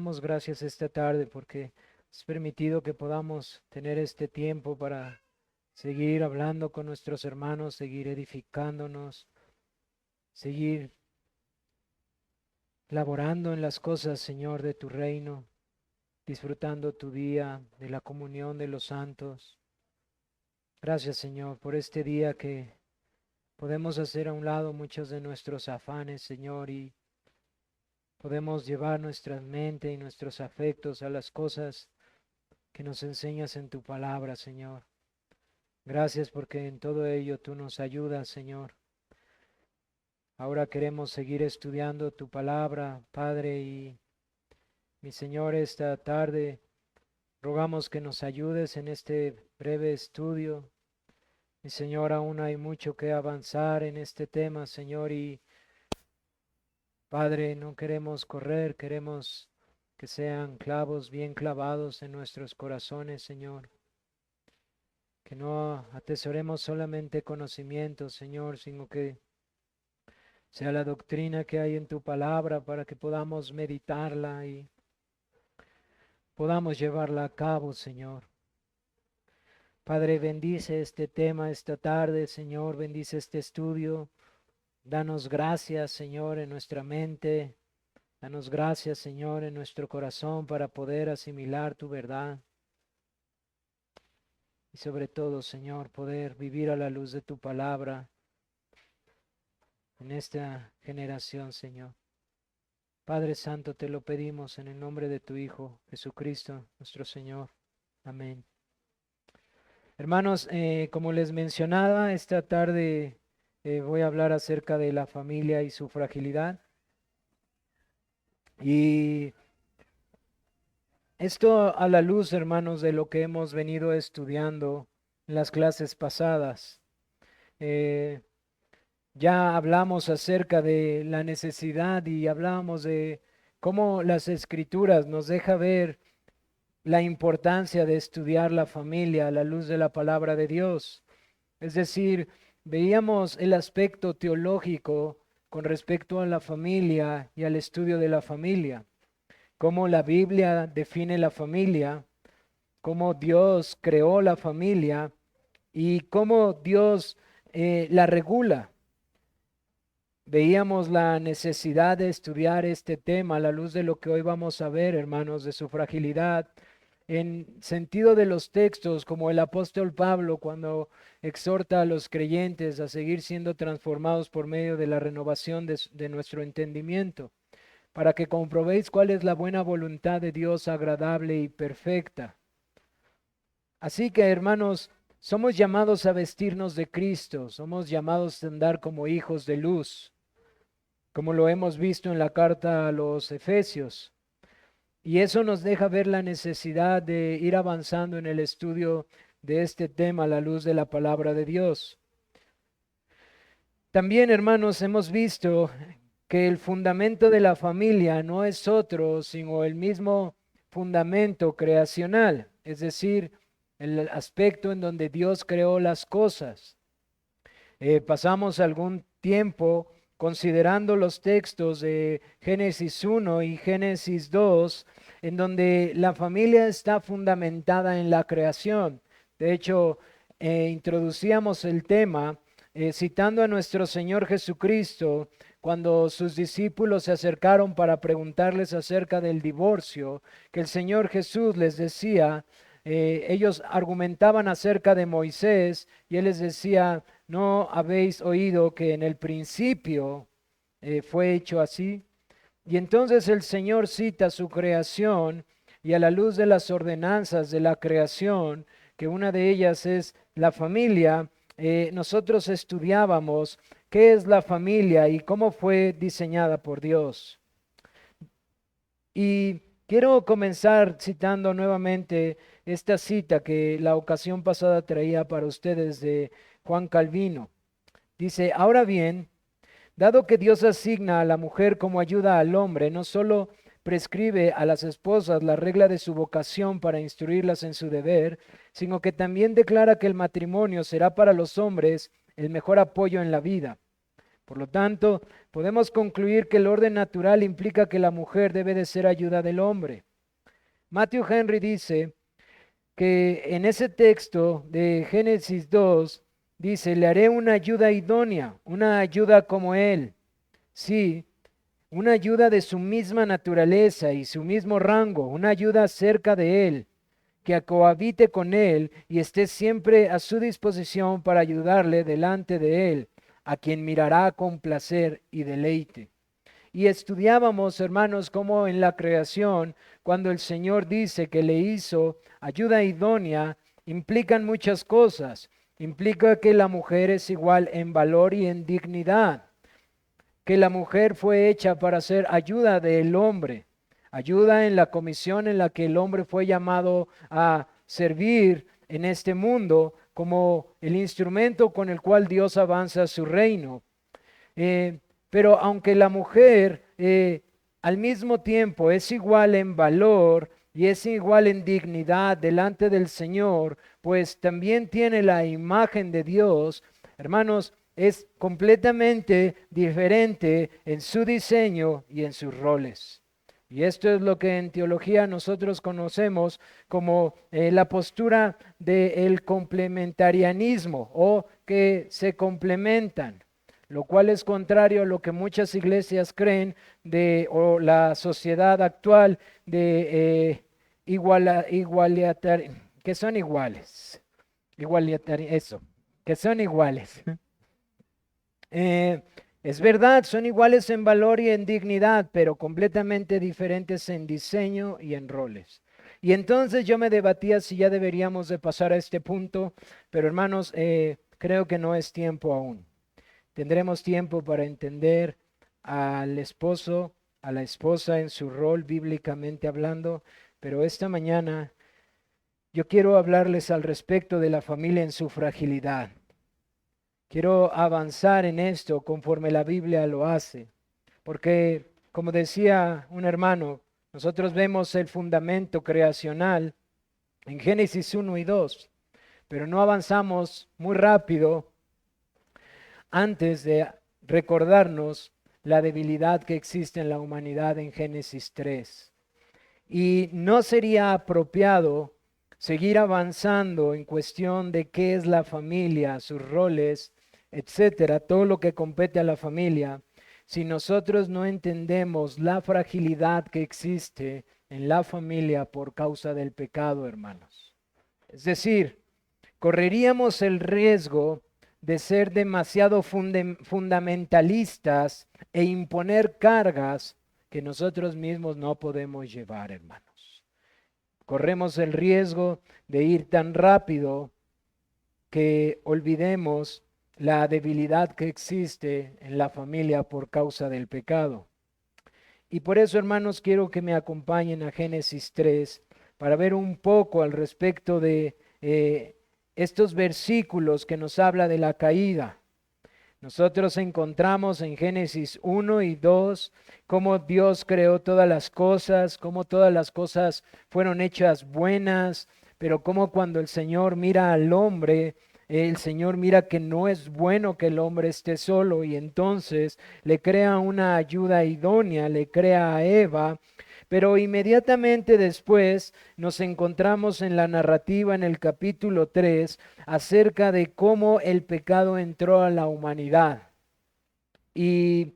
damos gracias esta tarde porque has permitido que podamos tener este tiempo para seguir hablando con nuestros hermanos, seguir edificándonos, seguir laborando en las cosas, Señor, de tu reino, disfrutando tu día, de la comunión de los santos. Gracias, Señor, por este día que podemos hacer a un lado muchos de nuestros afanes, Señor, y podemos llevar nuestra mente y nuestros afectos a las cosas que nos enseñas en tu palabra, Señor. Gracias porque en todo ello tú nos ayudas, Señor. Ahora queremos seguir estudiando tu palabra, Padre, y mi Señor, esta tarde rogamos que nos ayudes en este breve estudio. Mi Señor, aún hay mucho que avanzar en este tema, Señor, y Padre, no queremos correr, queremos que sean clavos bien clavados en nuestros corazones, Señor. Que no atesoremos solamente conocimiento, Señor, sino que sea la doctrina que hay en tu palabra para que podamos meditarla y podamos llevarla a cabo, Señor. Padre, bendice este tema esta tarde, Señor, bendice este estudio. Danos gracias, Señor, en nuestra mente. Danos gracias, Señor, en nuestro corazón para poder asimilar tu verdad. Y sobre todo, Señor, poder vivir a la luz de tu palabra en esta generación, Señor. Padre Santo, te lo pedimos en el nombre de tu Hijo, Jesucristo, nuestro Señor. Amén. Hermanos, como les mencionaba, esta tarde voy a hablar acerca de la familia y su fragilidad. Y esto a la luz, hermanos, de lo que hemos venido estudiando en las clases pasadas. Eh, Ya hablamos acerca de la necesidad y hablamos de cómo las escrituras nos deja ver la importancia de estudiar la familia a la luz de la palabra de Dios. Es decir, veíamos el aspecto teológico con respecto a la familia y al estudio de la familia, cómo la Biblia define la familia, cómo Dios creó la familia y cómo Dios la regula. Veíamos la necesidad de estudiar este tema a la luz de lo que hoy vamos a ver, hermanos, de su fragilidad, en sentido de los textos, como el apóstol Pablo cuando exhorta a los creyentes a seguir siendo transformados por medio de la renovación de nuestro entendimiento, para que comprobéis cuál es la buena voluntad de Dios agradable y perfecta. Así que, hermanos, somos llamados a vestirnos de Cristo, somos llamados a andar como hijos de luz, como lo hemos visto en la carta a los Efesios. Y eso nos deja ver la necesidad de ir avanzando en el estudio de este tema a la luz de la palabra de Dios. También, hermanos, hemos visto que el fundamento de la familia no es otro, sino el mismo fundamento creacional, es decir, el aspecto en donde Dios creó las cosas. Pasamos algún tiempo considerando los textos de Génesis 1 y Génesis 2, en donde la familia está fundamentada en la creación. De hecho, introducíamos el tema citando a nuestro Señor Jesucristo cuando sus discípulos se acercaron para preguntarles acerca del divorcio, que el Señor Jesús les decía, ellos argumentaban acerca de Moisés y él les decía, ¿no habéis oído que en el principio fue hecho así? Y entonces el Señor cita su creación y a la luz de las ordenanzas de la creación, que una de ellas es la familia, nosotros estudiábamos qué es la familia y cómo fue diseñada por Dios. Y quiero comenzar citando nuevamente esta cita que la ocasión pasada traía para ustedes de Juan Calvino. Dice, ahora bien, dado que Dios asigna a la mujer como ayuda al hombre, no solo prescribe a las esposas la regla de su vocación para instruirlas en su deber, sino que también declara que el matrimonio será para los hombres el mejor apoyo en la vida. Por lo tanto, podemos concluir que el orden natural implica que la mujer debe de ser ayuda del hombre. Matthew Henry dice que en ese texto de Génesis 2, dice, le haré una ayuda idónea, una ayuda como él. Sí, una ayuda de su misma naturaleza y su mismo rango, una ayuda cerca de él, que cohabite con él y esté siempre a su disposición para ayudarle delante de él, a quien mirará con placer y deleite. Y estudiábamos, hermanos, cómo en la creación, cuando el Señor dice que le hizo ayuda idónea, implican muchas cosas. Implica que la mujer es igual en valor y en dignidad, que la mujer fue hecha para ser ayuda del hombre, ayuda en la comisión en la que el hombre fue llamado a servir en este mundo como el instrumento con el cual Dios avanza su reino. Pero aunque la mujer al mismo tiempo es igual en valor y es igual en dignidad delante del Señor, pues también tiene la imagen de Dios, hermanos, es completamente diferente en su diseño y en sus roles. Y esto es lo que en teología nosotros conocemos como la postura del complementarianismo o que se complementan, lo cual es contrario a lo que muchas iglesias creen o la sociedad actual de que son iguales, eso, que son iguales. Es verdad, son iguales en valor y en dignidad, pero completamente diferentes en diseño y en roles. Y entonces yo me debatía si ya deberíamos de pasar a este punto, pero hermanos, creo que no es tiempo aún. Tendremos tiempo para entender al esposo, a la esposa en su rol bíblicamente hablando, pero esta mañana yo quiero hablarles al respecto de la familia en su fragilidad. Quiero avanzar en esto conforme la Biblia lo hace, porque como decía un hermano, nosotros vemos el fundamento creacional en Génesis 1 y 2, pero no avanzamos muy rápido antes de recordarnos la debilidad que existe en la humanidad en Génesis 3. Y no sería apropiado seguir avanzando en cuestión de qué es la familia, sus roles, etcétera, todo lo que compete a la familia, si nosotros no entendemos la fragilidad que existe en la familia por causa del pecado, hermanos. Es decir, correríamos el riesgo de ser demasiado fundamentalistas e imponer cargas que nosotros mismos no podemos llevar, hermanos. Corremos el riesgo de ir tan rápido que olvidemos la debilidad que existe en la familia por causa del pecado. Y por eso, hermanos, quiero que me acompañen a Génesis 3 para ver un poco al respecto de estos versículos que nos habla de la caída. Nosotros encontramos en Génesis 1 y 2 cómo Dios creó todas las cosas, cómo todas las cosas fueron hechas buenas, pero cómo cuando el Señor mira al hombre, el Señor mira que no es bueno que el hombre esté solo y entonces le crea una ayuda idónea, le crea a Eva. Pero inmediatamente después nos encontramos en la narrativa en el capítulo 3 acerca de cómo el pecado entró a la humanidad. Y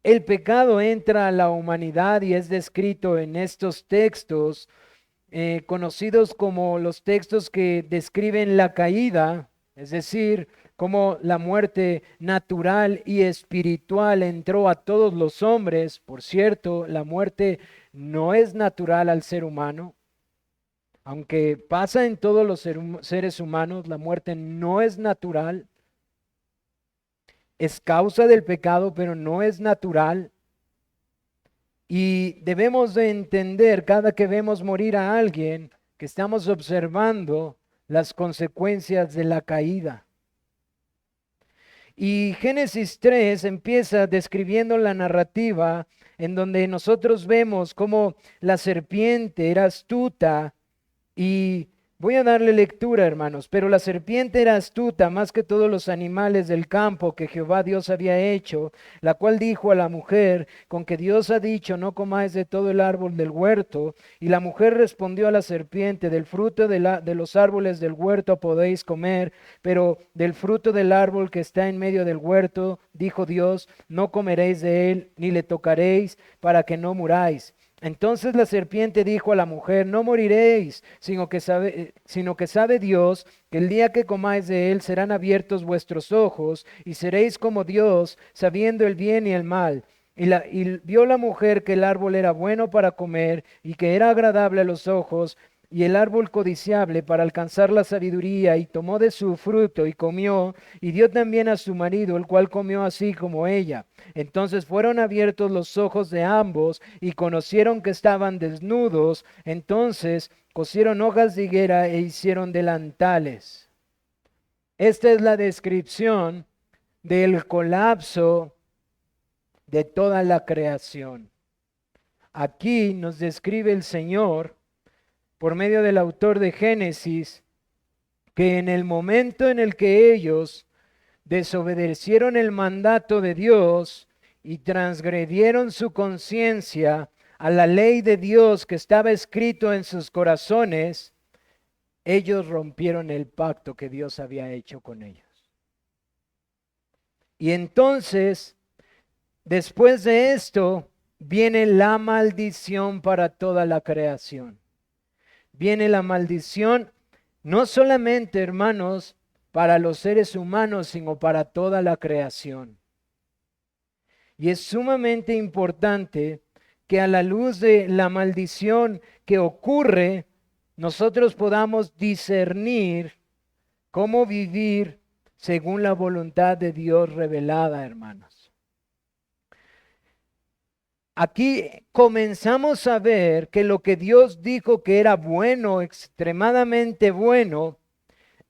el pecado entra a la humanidad y es descrito en estos textos conocidos como los textos que describen la caída, es decir, cómo la muerte natural y espiritual entró a todos los hombres. Por cierto, la muerte no es natural al ser humano. Aunque pasa en todos los seres humanos, la muerte no es natural. Es causa del pecado, pero no es natural. Y debemos de entender cada que vemos morir a alguien que estamos observando las consecuencias de la caída. Y Génesis 3 empieza describiendo la narrativa en donde nosotros vemos cómo la serpiente era astuta y Voy a darle lectura, hermanos. Pero la serpiente era astuta más que todos los animales del campo que Jehová Dios había hecho, la cual dijo a la mujer: con que Dios ha dicho, no comáis de todo el árbol del huerto. Y la mujer respondió a la serpiente: del fruto de los árboles del huerto podéis comer, pero del fruto del árbol que está en medio del huerto, dijo Dios, no comeréis de él, ni le tocaréis, para que no muráis. Entonces la serpiente dijo a la mujer: no moriréis, sino que sabe Dios que el día que comáis de él serán abiertos vuestros ojos y seréis como Dios, sabiendo el bien y el mal. Y vio la mujer que el árbol era bueno para comer y que era agradable a los ojos, y el árbol codiciable para alcanzar la sabiduría, y tomó de su fruto y comió, y dio también a su marido, el cual comió así como ella. Entonces fueron abiertos los ojos de ambos, y conocieron que estaban desnudos. Entonces cosieron hojas de higuera e hicieron delantales. Esta es la descripción del colapso de toda la creación. Aquí nos describe el Señor, por medio del autor de Génesis, que en el momento en el que ellos desobedecieron el mandato de Dios y transgredieron su conciencia a la ley de Dios que estaba escrito en sus corazones, ellos rompieron el pacto que Dios había hecho con ellos. Y entonces, después de esto, viene la maldición para toda la creación. Viene la maldición no solamente, hermanos, para los seres humanos, sino para toda la creación. Y es sumamente importante que a la luz de la maldición que ocurre, nosotros podamos discernir cómo vivir según la voluntad de Dios revelada, hermanos. Aquí comenzamos a ver que lo que Dios dijo que era bueno, extremadamente bueno,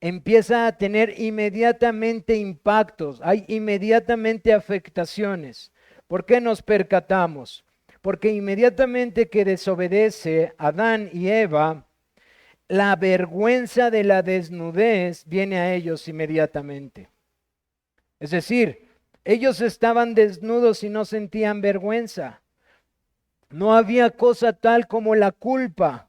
empieza a tener inmediatamente impactos, hay inmediatamente afectaciones. ¿Por qué nos percatamos? Porque inmediatamente que desobedece Adán y Eva, la vergüenza de la desnudez viene a ellos inmediatamente. Es decir, ellos estaban desnudos y no sentían vergüenza. No había cosa tal como la culpa.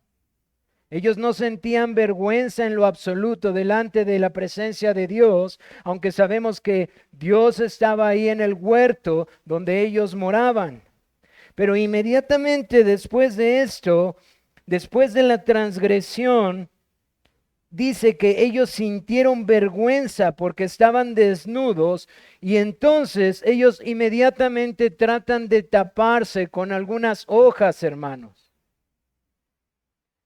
Ellos no sentían vergüenza en lo absoluto delante de la presencia de Dios, aunque sabemos que Dios estaba ahí en el huerto donde ellos moraban. Pero inmediatamente después de esto, después de la transgresión, dice que ellos sintieron vergüenza porque estaban desnudos, y entonces ellos inmediatamente tratan de taparse con algunas hojas, hermanos.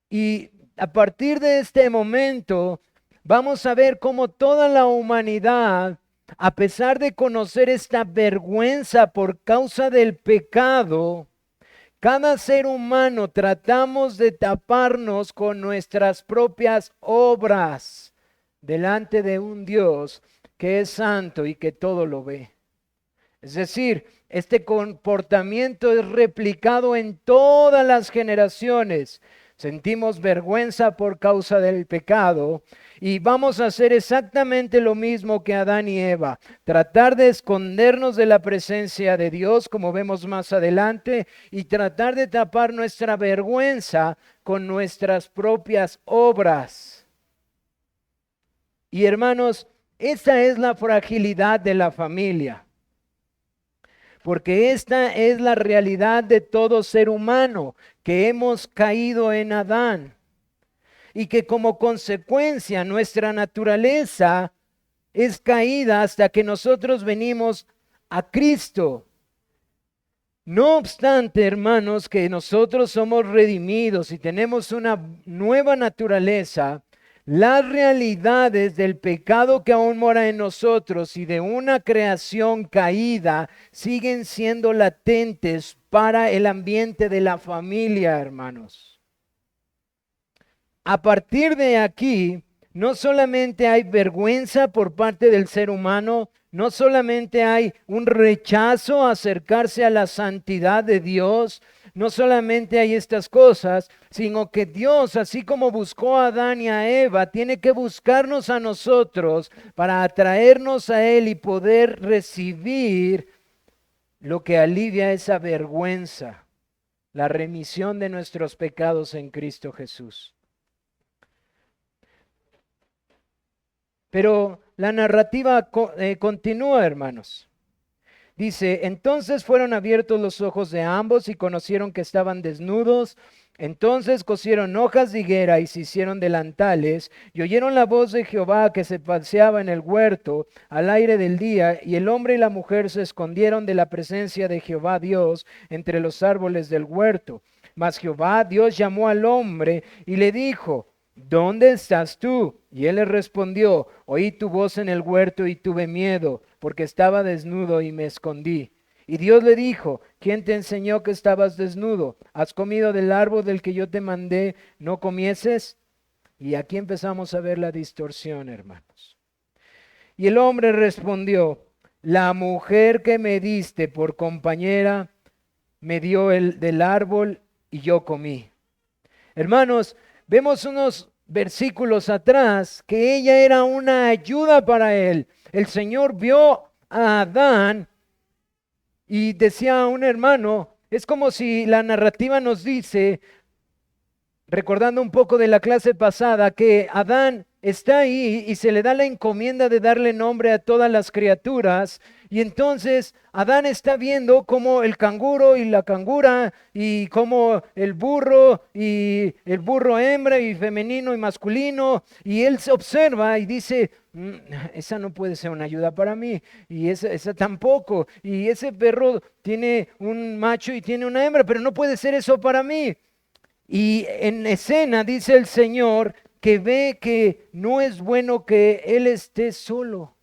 Y a partir de este momento vamos a ver cómo toda la humanidad, a pesar de conocer esta vergüenza por causa del pecado, cada ser humano tratamos de taparnos con nuestras propias obras delante de un Dios que es santo y que todo lo ve. Es decir, este comportamiento es replicado en todas las generaciones. Sentimos vergüenza por causa del pecado y vamos a hacer exactamente lo mismo que Adán y Eva. Tratar de escondernos de la presencia de Dios, como vemos más adelante, y tratar de tapar nuestra vergüenza con nuestras propias obras. Y hermanos, esta es la fragilidad de la familia. Porque esta es la realidad de todo ser humano, que hemos caído en Adán y que como consecuencia nuestra naturaleza es caída hasta que nosotros venimos a Cristo. No obstante, hermanos, que nosotros somos redimidos y tenemos una nueva naturaleza, las realidades del pecado que aún mora en nosotros y de una creación caída siguen siendo latentes para el ambiente de la familia, hermanos. A partir de aquí, no solamente hay vergüenza por parte del ser humano, no solamente hay un rechazo a acercarse a la santidad de Dios, no solamente hay estas cosas, sino que Dios, así como buscó a Adán y a Eva, tiene que buscarnos a nosotros para atraernos a Él y poder recibir lo que alivia esa vergüenza, la remisión de nuestros pecados en Cristo Jesús. Pero la narrativa continúa, hermanos. Dice, entonces fueron abiertos los ojos de ambos y conocieron que estaban desnudos. Entonces cosieron hojas de higuera y se hicieron delantales, y oyeron la voz de Jehová que se paseaba en el huerto al aire del día, y el hombre y la mujer se escondieron de la presencia de Jehová Dios entre los árboles del huerto. Mas Jehová Dios llamó al hombre y le dijo, ¿dónde estás tú? Y él le respondió, oí tu voz en el huerto y tuve miedo, porque estaba desnudo y me escondí. Y Dios le dijo, ¿quién te enseñó que estabas desnudo? ¿Has comido del árbol del que yo te mandé, no comieses? Y aquí empezamos a ver la distorsión, hermanos. Y el hombre respondió, la mujer que me diste por compañera me dio del árbol y yo comí. Hermanos, vemos unos versículos atrás que ella era una ayuda para él. El Señor vio a Adán y decía a un hermano, es como si la narrativa nos dice, recordando un poco de la clase pasada, que Adán está ahí y se le da la encomienda de darle nombre a todas las criaturas. Y entonces Adán está viendo cómo el canguro y la cangura y cómo el burro y el burro hembra y femenino y masculino. Y él se observa y dice, esa no puede ser una ayuda para mí. Y esa tampoco. Y ese perro tiene un macho y tiene una hembra, pero no puede ser eso para mí. Y en escena dice el Señor que ve que no es bueno que él esté solo.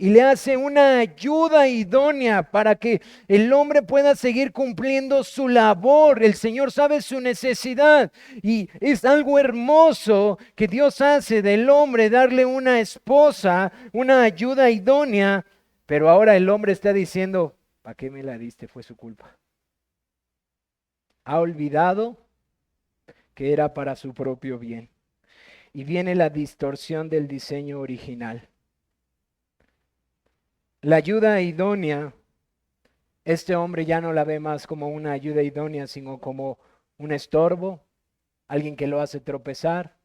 Y le hace una ayuda idónea para que el hombre pueda seguir cumpliendo su labor. El Señor sabe su necesidad. Y es algo hermoso que Dios hace del hombre, darle una esposa, una ayuda idónea. Pero ahora el hombre está diciendo, ¿para qué me la diste? Fue su culpa. Ha olvidado que era para su propio bien. Y viene la distorsión del diseño original. La ayuda idónea, este hombre ya no la ve más como una ayuda idónea, sino como un estorbo, alguien que lo hace tropezar,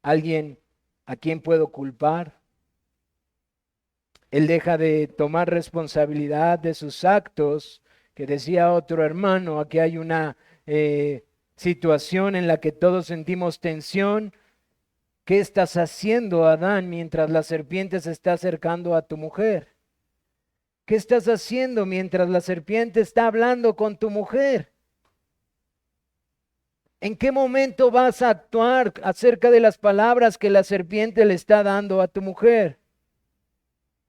alguien a quien puedo culpar. Él deja de tomar responsabilidad de sus actos, que decía otro hermano, aquí hay una situación en la que todos sentimos tensión. ¿Qué estás haciendo, Adán, mientras la serpiente se está acercando a tu mujer? ¿Qué estás haciendo mientras la serpiente está hablando con tu mujer? ¿En qué momento vas a actuar acerca de las palabras que la serpiente le está dando a tu mujer?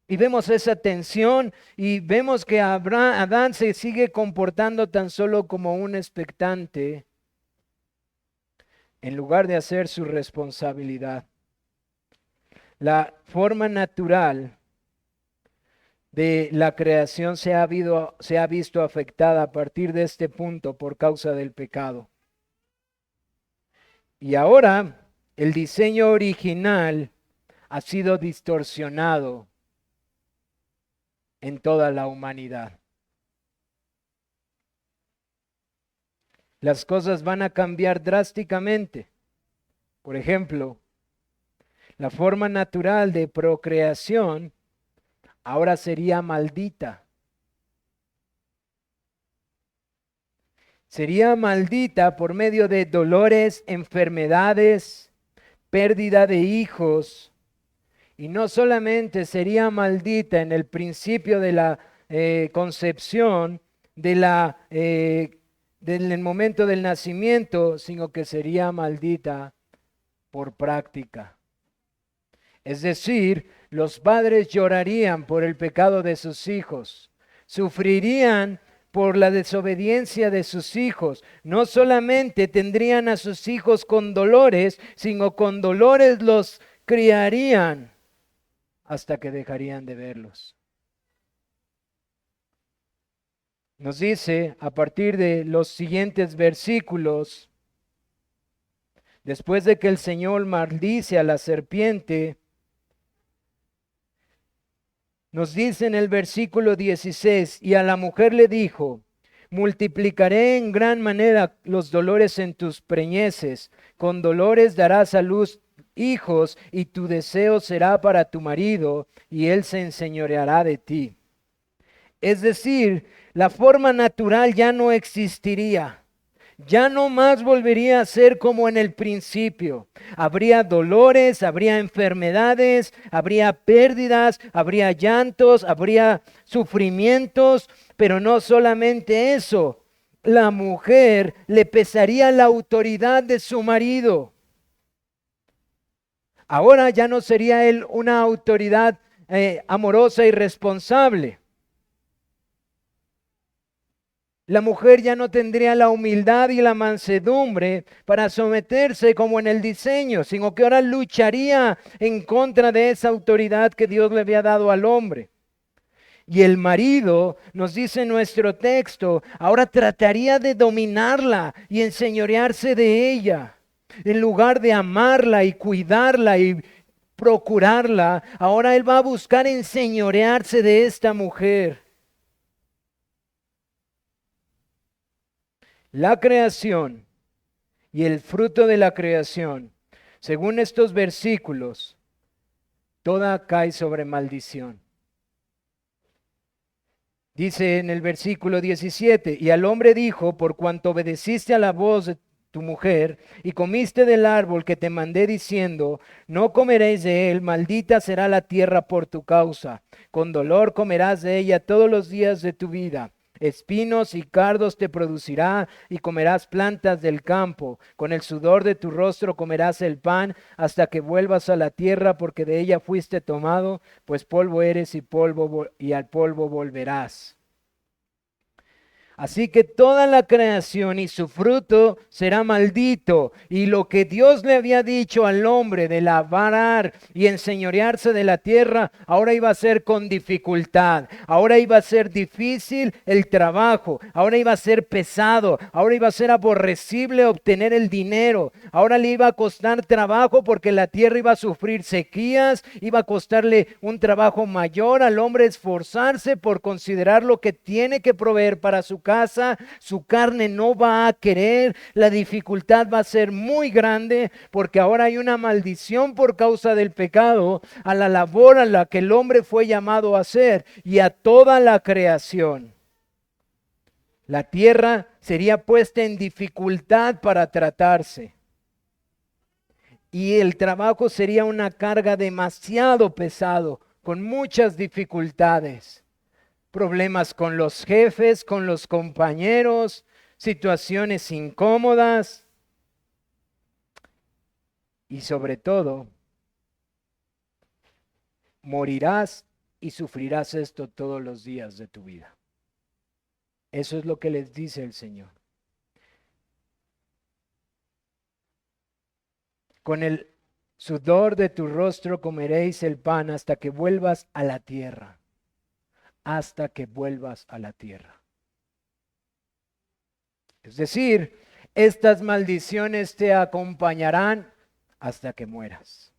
Y vemos esa tensión y vemos que Adán se sigue comportando tan solo como un expectante en lugar de hacer su responsabilidad. La forma natural de la creación se ha visto afectada a partir de este punto por causa del pecado. Y ahora el diseño original ha sido distorsionado en toda la humanidad. Las cosas van a cambiar drásticamente. Por ejemplo, la forma natural de procreación ahora sería maldita. Sería maldita por medio de dolores, enfermedades, pérdida de hijos. Y no solamente sería maldita en el principio de la concepción, del momento del nacimiento, sino que sería maldita por práctica. Es decir, los padres llorarían por el pecado de sus hijos, sufrirían por la desobediencia de sus hijos. No solamente tendrían a sus hijos con dolores, sino con dolores los criarían hasta que dejarían de verlos. Nos dice a partir de los siguientes versículos, después de que el Señor maldice a la serpiente, nos dice en el versículo 16, y a la mujer le dijo, multiplicaré en gran manera los dolores en tus preñeces, con dolores darás a luz hijos, y tu deseo será para tu marido, y él se enseñoreará de ti. Es decir, la forma natural ya no existiría. Ya no más volvería a ser como en el principio. Habría dolores, habría enfermedades, habría pérdidas, habría llantos, habría sufrimientos, pero no solamente eso. La mujer le pesaría la autoridad de su marido. Ahora ya no sería él una autoridad amorosa y responsable. La mujer ya no tendría la humildad y la mansedumbre para someterse como en el diseño, sino que ahora lucharía en contra de esa autoridad que Dios le había dado al hombre. Y el marido, nos dice nuestro texto, ahora trataría de dominarla y enseñorearse de ella. En lugar de amarla y cuidarla y procurarla, ahora él va a buscar enseñorearse de esta mujer. La creación y el fruto de la creación, según estos versículos, toda cae sobre maldición. Dice en el versículo 17, y al hombre dijo, por cuanto obedeciste a la voz de tu mujer y comiste del árbol que te mandé diciendo, no comeréis de él, maldita será la tierra por tu causa, con dolor comerás de ella todos los días de tu vida. Espinos y cardos te producirá y comerás plantas del campo. Con el sudor de tu rostro comerás el pan hasta que vuelvas a la tierra, porque de ella fuiste tomado, pues polvo eres y al polvo volverás. Así que toda la creación y su fruto será maldito. Y lo que Dios le había dicho al hombre de labrar y enseñorearse de la tierra, ahora iba a ser con dificultad. Ahora iba a ser difícil el trabajo. Ahora iba a ser pesado. Ahora iba a ser aborrecible obtener el dinero. Ahora le iba a costar trabajo porque la tierra iba a sufrir sequías. Iba a costarle un trabajo mayor al hombre esforzarse por considerar lo que tiene que proveer para su casa. Su carne no va a querer, la dificultad va a ser muy grande porque ahora hay una maldición por causa del pecado a la labor a la que el hombre fue llamado a hacer y a toda la creación. La tierra sería puesta en dificultad para tratarse y el trabajo sería una carga demasiado pesado con muchas dificultades. Problemas con los jefes, con los compañeros, situaciones incómodas y sobre todo, morirás y sufrirás esto todos los días de tu vida. Eso es lo que les dice el Señor. Con el sudor de tu rostro comeréis el pan hasta que vuelvas a la tierra. Hasta que vuelvas a la tierra. Es decir, estas maldiciones te acompañarán hasta que mueras.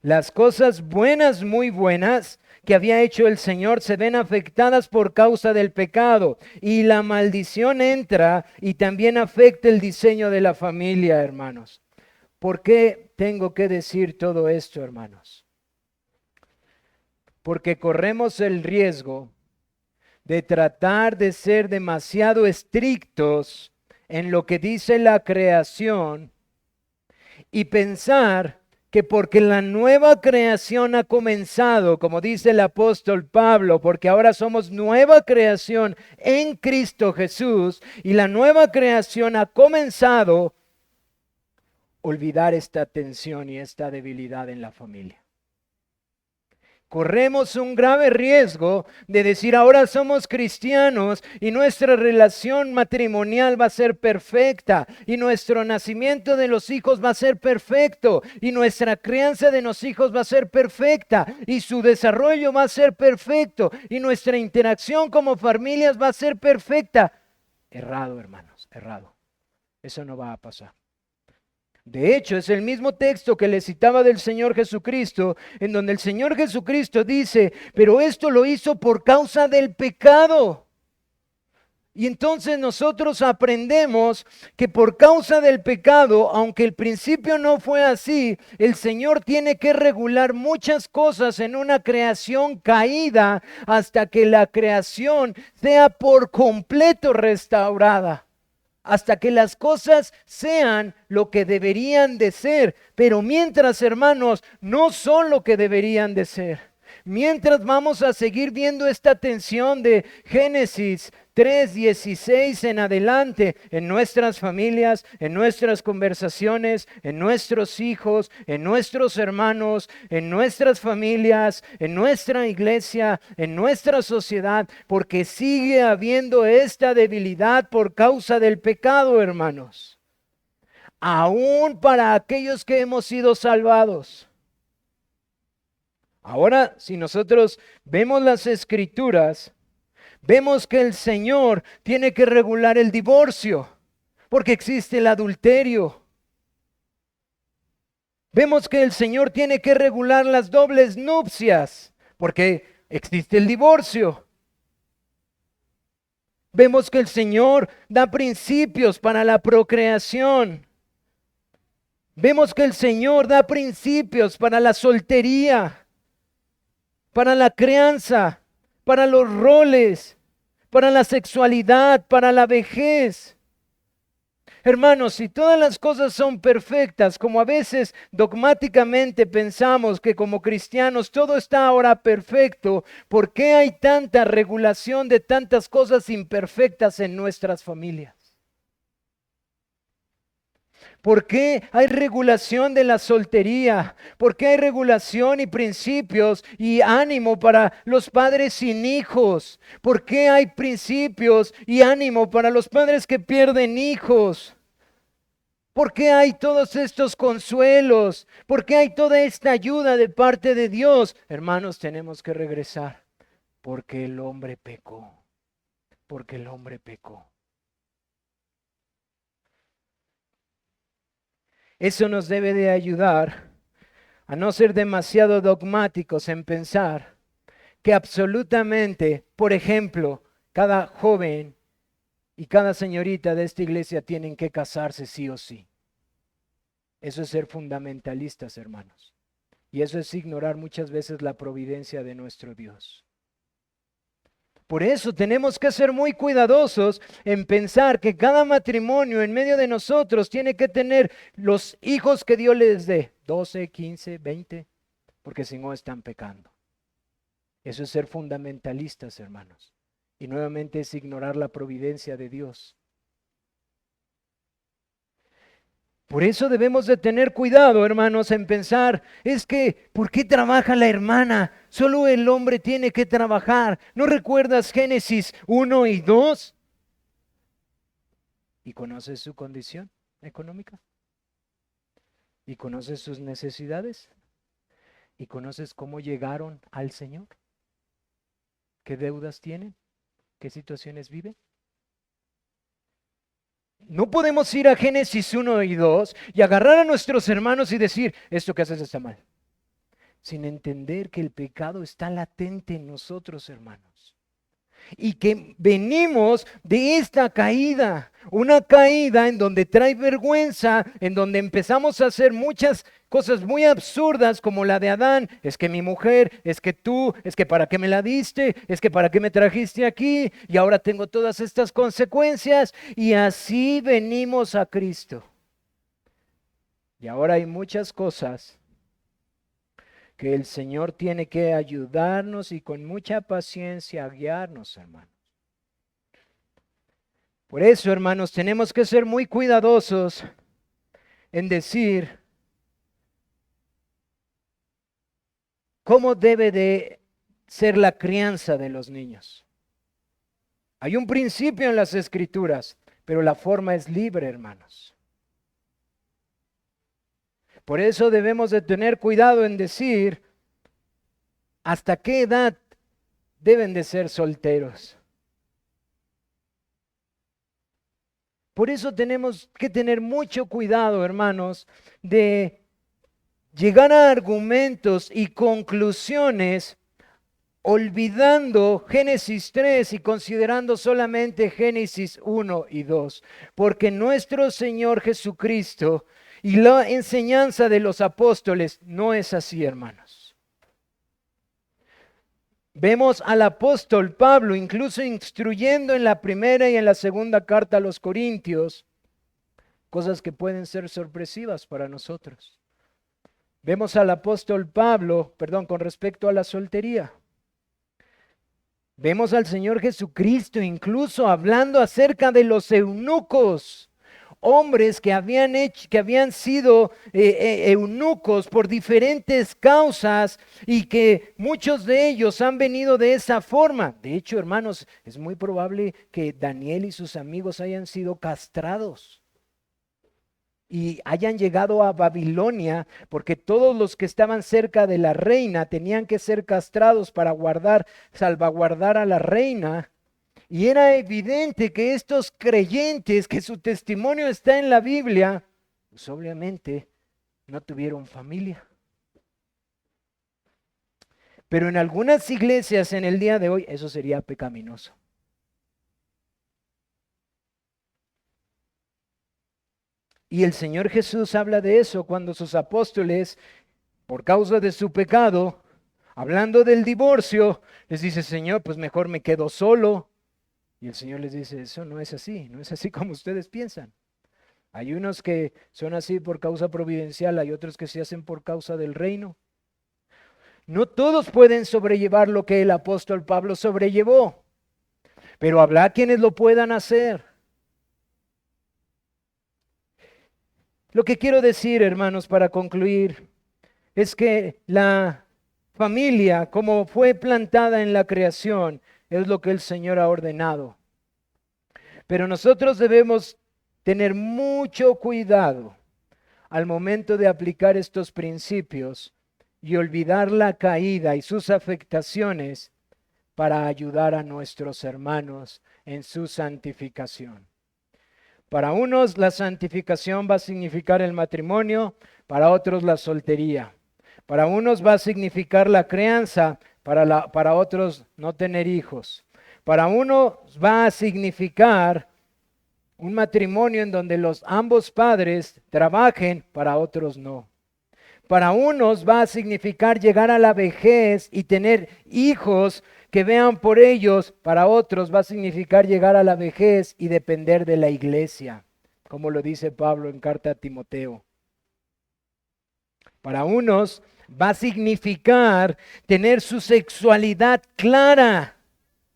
Las cosas buenas, muy buenas, que había hecho el Señor se ven afectadas por causa del pecado. Y la maldición entra y también afecta el diseño de la familia, hermanos. ¿Por qué tengo que decir todo esto, hermanos? Porque corremos el riesgo de tratar de ser demasiado estrictos en lo que dice la creación y pensar que porque la nueva creación ha comenzado, como dice el apóstol Pablo, porque ahora somos nueva creación en Cristo Jesús y la nueva creación ha comenzado, olvidar esta tensión y esta debilidad en la familia. corremos un grave riesgo de decir ahora somos cristianos y nuestra relación matrimonial va a ser perfecta y nuestro nacimiento de los hijos va a ser perfecto y nuestra crianza de los hijos va a ser perfecta y su desarrollo va a ser perfecto y nuestra interacción como familias va a ser perfecta. Errado, hermanos, errado. Eso no va a pasar. De hecho, es el mismo texto que le citaba del Señor Jesucristo, en donde el Señor Jesucristo dice, pero esto lo hizo por causa del pecado. Y entonces nosotros aprendemos que por causa del pecado, aunque el principio no fue así, el Señor tiene que regular muchas cosas en una creación caída hasta que la creación sea por completo restaurada. Hasta que las cosas sean lo que deberían de ser. Pero mientras, hermanos, no son lo que deberían de ser. Mientras vamos a seguir viendo esta tensión de Génesis 3:16 en adelante en nuestras familias, en nuestras conversaciones, en nuestros hijos, en nuestros hermanos, en nuestras familias, en nuestra iglesia, en nuestra sociedad, porque sigue habiendo esta debilidad por causa del pecado, hermanos. Aún para aquellos que hemos sido salvados. Ahora, si nosotros vemos las Escrituras, vemos que el Señor tiene que regular el divorcio, porque existe el adulterio. Vemos que el Señor tiene que regular las dobles nupcias, porque existe el divorcio. Vemos que el Señor da principios para la procreación. Vemos que el Señor da principios para la soltería, para la crianza, para los roles, para la sexualidad, para la vejez. Hermanos, si todas las cosas son perfectas, como a veces dogmáticamente pensamos que como cristianos todo está ahora perfecto, ¿por qué hay tanta regulación de tantas cosas imperfectas en nuestras familias? ¿Por qué hay regulación de la soltería? ¿Por qué hay regulación y principios y ánimo para los padres sin hijos? ¿Por qué hay principios y ánimo para los padres que pierden hijos? ¿Por qué hay todos estos consuelos? ¿Por qué hay toda esta ayuda de parte de Dios? Hermanos, tenemos que regresar porque el hombre pecó. Porque el hombre pecó. Eso nos debe de ayudar a no ser demasiado dogmáticos en pensar que absolutamente, por ejemplo, cada joven y cada señorita de esta iglesia tienen que casarse sí o sí. Eso es ser fundamentalistas, hermanos. Y eso es ignorar muchas veces la providencia de nuestro Dios. Por eso tenemos que ser muy cuidadosos en pensar que cada matrimonio en medio de nosotros tiene que tener los hijos que Dios les dé, 12, 15, 20, porque si no están pecando. Eso es ser fundamentalistas, hermanos. Y nuevamente es ignorar la providencia de Dios. Por eso debemos de tener cuidado, hermanos, en pensar, es que, ¿por qué trabaja la hermana? Solo el hombre tiene que trabajar. ¿No recuerdas Génesis 1 y 2? ¿Y conoces su condición económica? ¿Y conoces sus necesidades? ¿Y conoces cómo llegaron al Señor? ¿Qué deudas tienen? ¿Qué situaciones viven? No podemos ir a Génesis 1 y 2 y agarrar a nuestros hermanos y decir, esto que haces está mal, sin entender que el pecado está latente en nosotros, hermanos. Y que venimos de esta caída, una caída en donde trae vergüenza, en donde empezamos a hacer muchas cosas muy absurdas como la de Adán. Es que mi mujer, es que tú, es que para qué me la diste, es que para qué me trajiste aquí y ahora tengo todas estas consecuencias y así venimos a Cristo. Y ahora hay muchas cosas que el Señor tiene que ayudarnos y con mucha paciencia guiarnos, hermanos. Por eso, hermanos, tenemos que ser muy cuidadosos en decir, cómo debe de ser la crianza de los niños. Hay un principio en las Escrituras, pero la forma es libre, hermanos. Por eso debemos de tener cuidado en decir hasta qué edad deben de ser solteros. Por eso tenemos que tener mucho cuidado, hermanos, de llegar a argumentos y conclusiones olvidando Génesis 3 y considerando solamente Génesis 1 y 2, porque nuestro Señor Jesucristo y la enseñanza de los apóstoles no es así, hermanos. Vemos al apóstol Pablo incluso instruyendo en la primera y en la segunda carta a los Corintios, cosas que pueden ser sorpresivas para nosotros. Vemos al apóstol Pablo, con respecto a la soltería. Vemos al Señor Jesucristo incluso hablando acerca de los eunucos, hombres que habían sido eunucos por diferentes causas y que muchos de ellos han venido de esa forma. De hecho, hermanos, es muy probable que Daniel y sus amigos hayan sido castrados y hayan llegado a Babilonia, porque todos los que estaban cerca de la reina tenían que ser castrados para salvaguardar a la reina. Y era evidente que estos creyentes, que su testimonio está en la Biblia, pues obviamente no tuvieron familia. Pero en algunas iglesias en el día de hoy eso sería pecaminoso. Y el Señor Jesús habla de eso cuando sus apóstoles, por causa de su pecado, hablando del divorcio, les dice: Señor, pues mejor me quedo solo. Y el Señor les dice: eso no es así, no es así como ustedes piensan. Hay unos que son así por causa providencial, hay otros que se hacen por causa del reino. No todos pueden sobrellevar lo que el apóstol Pablo sobrellevó, pero habrá quienes lo puedan hacer. Lo que quiero decir, hermanos, para concluir, es que la familia, como fue plantada en la creación, es lo que el Señor ha ordenado. Pero nosotros debemos tener mucho cuidado al momento de aplicar estos principios y olvidar la caída y sus afectaciones para ayudar a nuestros hermanos en su santificación. Para unos la santificación va a significar el matrimonio, para otros la soltería. Para unos va a significar la crianza, para otros no tener hijos. Para unos va a significar un matrimonio en donde ambos padres trabajen, para otros no. Para unos va a significar llegar a la vejez y tener hijos que vean por ellos. Para otros va a significar llegar a la vejez y depender de la iglesia, como lo dice Pablo en carta a Timoteo. Para unos va a significar tener su sexualidad clara,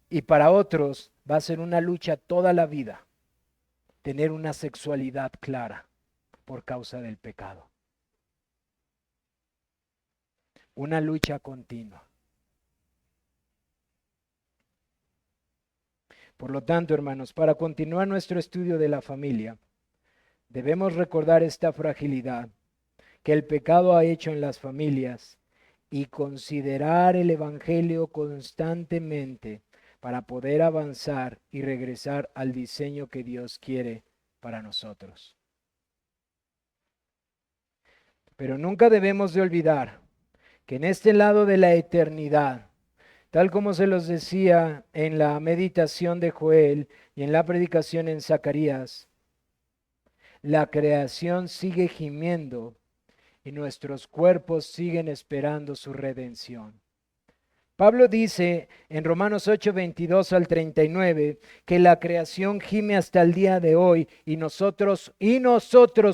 y para otros va a ser una lucha toda la vida tener una sexualidad clara por causa del pecado. Una lucha continua. Por lo tanto, hermanos, para continuar nuestro estudio de la familia, debemos recordar esta fragilidad que el pecado ha hecho en las familias y considerar el Evangelio constantemente para poder avanzar y regresar al diseño que Dios quiere para nosotros. Pero nunca debemos de olvidar que en este lado de la eternidad, tal como se los decía en la meditación de Joel y en la predicación en Zacarías, la creación sigue gimiendo y nuestros cuerpos siguen esperando su redención. Pablo dice en Romanos 8, 22 al 39 que la creación gime hasta el día de hoy y nosotros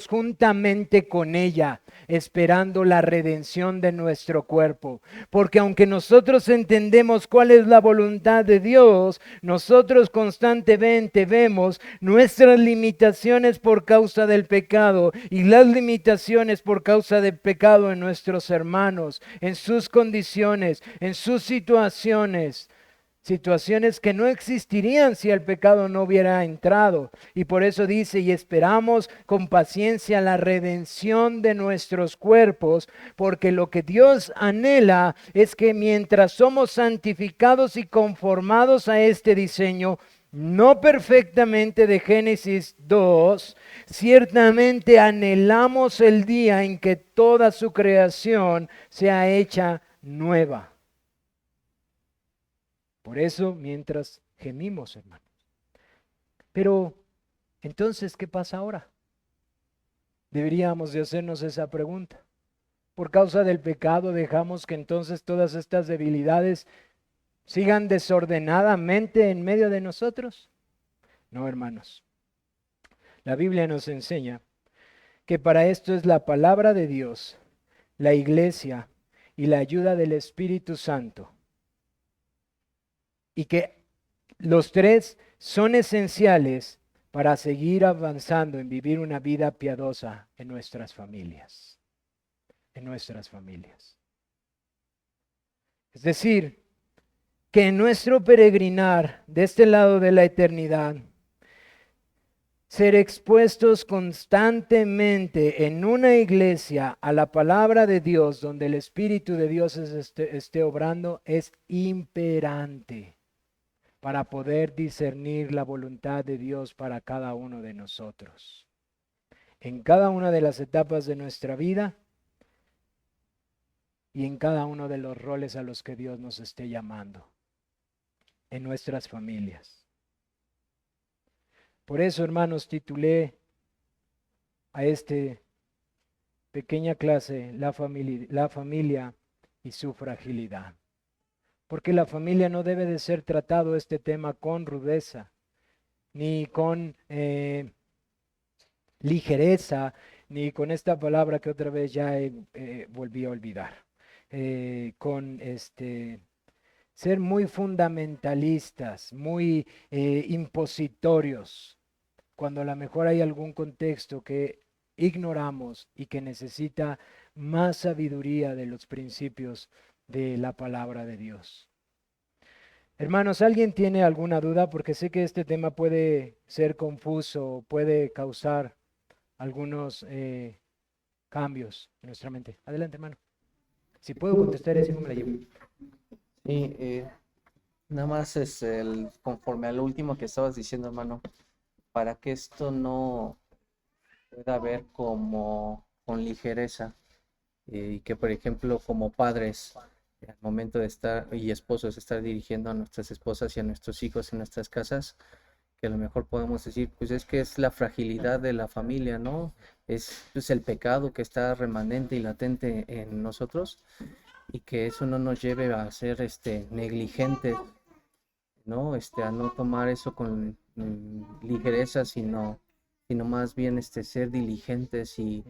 juntamente con ella, esperando la redención de nuestro cuerpo. Porque aunque nosotros entendemos cuál es la voluntad de Dios, nosotros constantemente vemos nuestras limitaciones por causa del pecado y las limitaciones por causa del pecado en nuestros hermanos, en sus condiciones, en sus situaciones que no existirían si el pecado no hubiera entrado. Y por eso dice, y esperamos con paciencia la redención de nuestros cuerpos, porque lo que Dios anhela es que mientras somos santificados y conformados a este diseño, no perfectamente de Génesis 2, ciertamente anhelamos el día en que toda su creación sea hecha nueva. Por eso, mientras gemimos, hermanos. Pero, entonces, ¿qué pasa ahora? Deberíamos de hacernos esa pregunta. Por causa del pecado, dejamos que entonces todas estas debilidades sigan desordenadamente en medio de nosotros. No, hermanos. La Biblia nos enseña que para esto es la palabra de Dios, la iglesia y la ayuda del Espíritu Santo. Y que los tres son esenciales para seguir avanzando en vivir una vida piadosa en nuestras familias. En nuestras familias. Es decir, que en nuestro peregrinar de este lado de la eternidad, ser expuestos constantemente en una iglesia a la palabra de Dios, donde el Espíritu de Dios esté obrando, es imperante para poder discernir la voluntad de Dios para cada uno de nosotros. En cada una de las etapas de nuestra vida y en cada uno de los roles a los que Dios nos esté llamando, en nuestras familias. Por eso, hermanos, titulé a esta pequeña clase la familia y su fragilidad. Porque la familia no debe de ser tratado este tema con rudeza, ni con ligereza, ni con esta palabra que otra vez ya volví a olvidar, con ser muy fundamentalistas, muy impositorios, cuando a lo mejor hay algún contexto que ignoramos y que necesita más sabiduría de los principios de la palabra de Dios. Hermanos, ¿alguien tiene alguna duda? Porque sé que este tema puede ser confuso, puede causar algunos cambios en nuestra mente. Adelante, hermano. Si puedo contestar, así no me la llevo. Sí, nada más es conforme al último que estabas diciendo, hermano, para que esto no pueda ver como con ligereza y que, por ejemplo, como padres, al momento de estar y esposos, estar dirigiendo a nuestras esposas y a nuestros hijos en nuestras casas, que a lo mejor podemos decir, pues es que es la fragilidad de la familia, ¿no? Es pues, el pecado que está remanente y latente en nosotros y que eso no nos lleve a ser negligentes, ¿no? A no tomar eso con ligereza, sino más bien ser diligentes y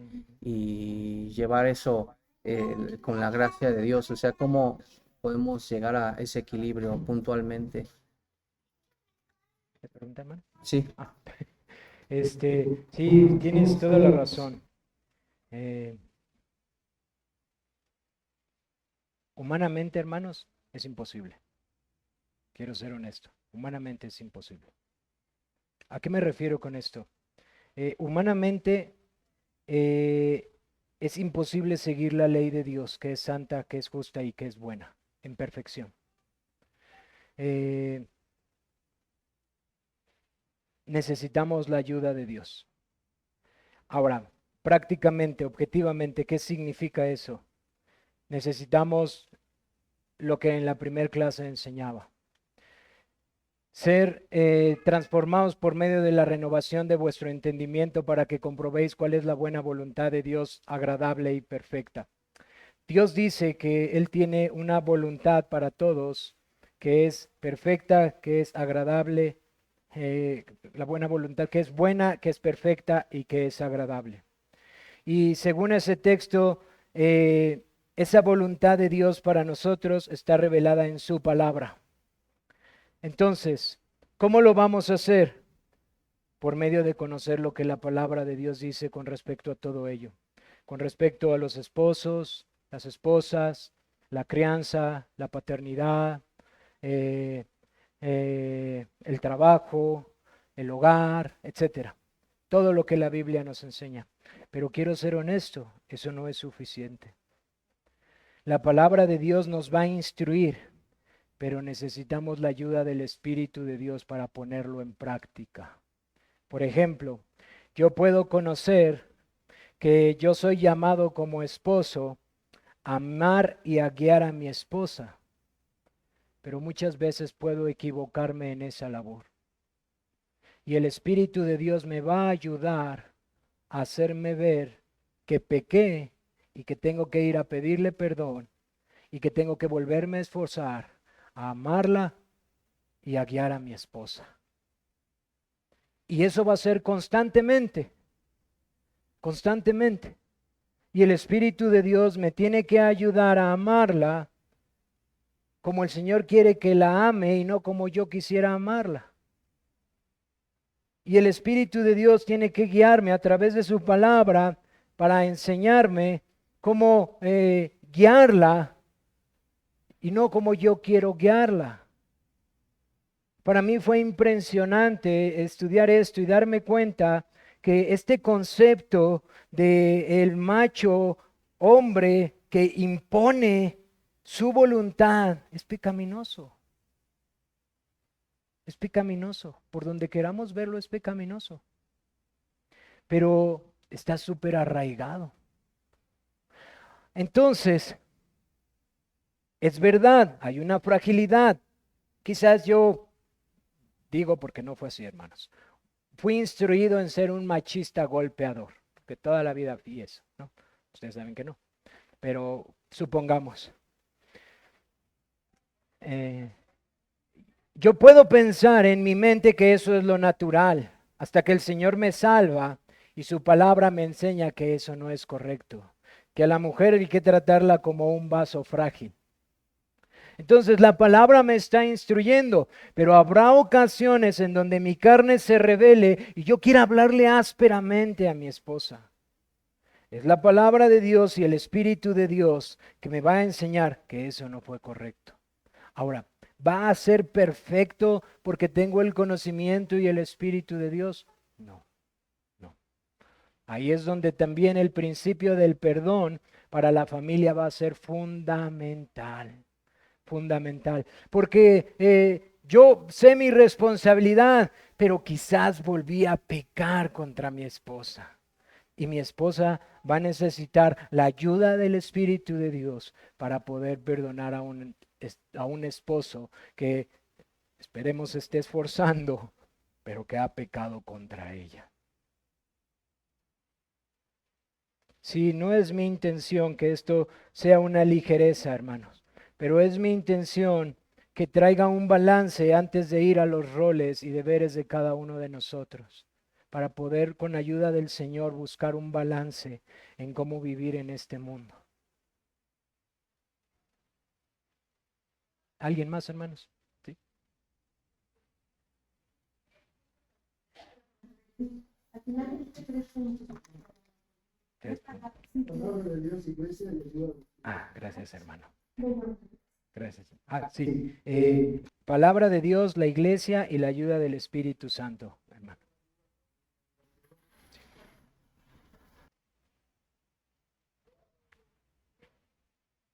llevar eso con la gracia de Dios. O sea, cómo podemos llegar a ese equilibrio puntualmente. ¿Me pregunta, hermano? Sí, Sí, tienes toda la razón. Humanamente, hermanos, es imposible. Quiero ser honesto. Humanamente es imposible. ¿A qué me refiero con esto? Humanamente es imposible seguir la ley de Dios, que es santa, que es justa y que es buena, en perfección. Necesitamos la ayuda de Dios. Ahora, prácticamente, objetivamente, ¿qué significa eso? Necesitamos lo que en la primera clase enseñaba. Ser transformados por medio de la renovación de vuestro entendimiento para que comprobéis cuál es la buena voluntad de Dios, agradable y perfecta. Dios dice que Él tiene una voluntad para todos, que es perfecta, que es agradable, la buena voluntad, que es buena, que es perfecta y que es agradable. Y según ese texto, esa voluntad de Dios para nosotros está revelada en su palabra. Entonces, ¿cómo lo vamos a hacer? Por medio de conocer lo que la palabra de Dios dice con respecto a todo ello, con respecto a los esposos, las esposas, la crianza, la paternidad, eh, el trabajo, el hogar, etcétera. Todo lo que la Biblia nos enseña. Pero quiero ser honesto, eso no es suficiente. La palabra de Dios nos va a instruir, pero necesitamos la ayuda del Espíritu de Dios para ponerlo en práctica. Por ejemplo, yo puedo conocer que yo soy llamado como esposo a amar y a guiar a mi esposa, pero muchas veces puedo equivocarme en esa labor. Y el Espíritu de Dios me va a ayudar a hacerme ver que pequé y que tengo que ir a pedirle perdón y que tengo que volverme a esforzar a amarla y a guiar a mi esposa. Y eso va a ser constantemente, constantemente. Y el Espíritu de Dios me tiene que ayudar a amarla como el Señor quiere que la ame y no como yo quisiera amarla. Y el Espíritu de Dios tiene que guiarme a través de su palabra para enseñarme cómo guiarla y no como yo quiero guiarla. Para mí fue impresionante estudiar esto y darme cuenta que este concepto de el macho hombre que impone su voluntad es pecaminoso. Es pecaminoso. Por donde queramos verlo es pecaminoso. Pero está súper arraigado. Entonces, es verdad, hay una fragilidad. Quizás yo digo porque no fue así, hermanos. Fui instruido en ser un machista golpeador, porque toda la vida fui eso, ¿no? Ustedes saben que no, pero supongamos. Eh, yo puedo pensar en mi mente que eso es lo natural, hasta que el Señor me salva y su palabra me enseña que eso no es correcto, que a la mujer hay que tratarla como un vaso frágil. Entonces la palabra me está instruyendo, pero habrá ocasiones en donde mi carne se revele y yo quiera hablarle ásperamente a mi esposa. Es la palabra de Dios y el Espíritu de Dios que me va a enseñar que eso no fue correcto. Ahora, ¿va a ser perfecto porque tengo el conocimiento y el Espíritu de Dios? No, no. Ahí es donde también el principio del perdón para la familia va a ser fundamental. Fundamental, porque yo sé mi responsabilidad, pero quizás volví a pecar contra mi esposa. Y mi esposa va a necesitar la ayuda del Espíritu de Dios para poder perdonar a un esposo que esperemos esté esforzando, pero que ha pecado contra ella. Sí, no es mi intención que esto sea una ligereza, hermanos, pero es mi intención que traiga un balance antes de ir a los roles y deberes de cada uno de nosotros, para poder con ayuda del Señor buscar un balance en cómo vivir en este mundo. ¿Alguien más, hermanos? ¿Sí? Gracias, hermano. Gracias. Sí. Palabra de Dios, la iglesia y la ayuda del Espíritu Santo, hermano.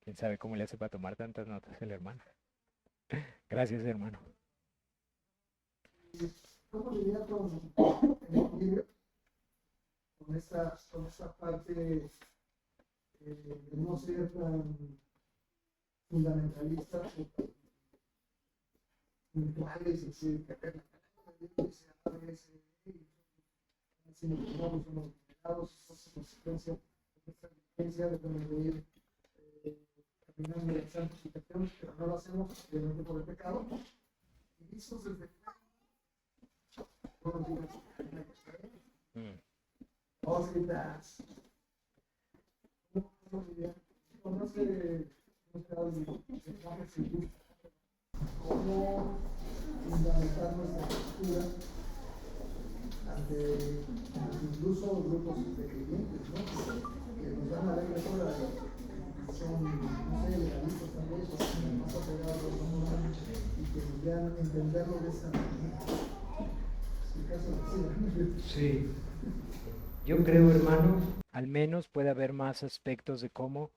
¿Quién sabe cómo le hace para tomar tantas notas el hermano? Gracias, hermano. ¿Cómo lidiar con el equilibrio? Con esa parte de no ser tan fundamentalista, puntuales, y decir que se abre si nos tomamos unos cuidados, consecuencia de nuestra vivencia, de ir caminando en santificación, pero no lo hacemos obviamente por el pecado. Y eso desde buenos días. Cositas. Conoce cómo fundamentar nuestra postura ante incluso grupos de creyentes, ¿no? Que nos dan la ley de toda, son, no sé, legalistas tal vez, o son más apegados a los humanos y que nos vean entenderlo de esa manera. Es el caso de Sí. Yo creo, hermano, al menos puede haber más aspectos de cómo,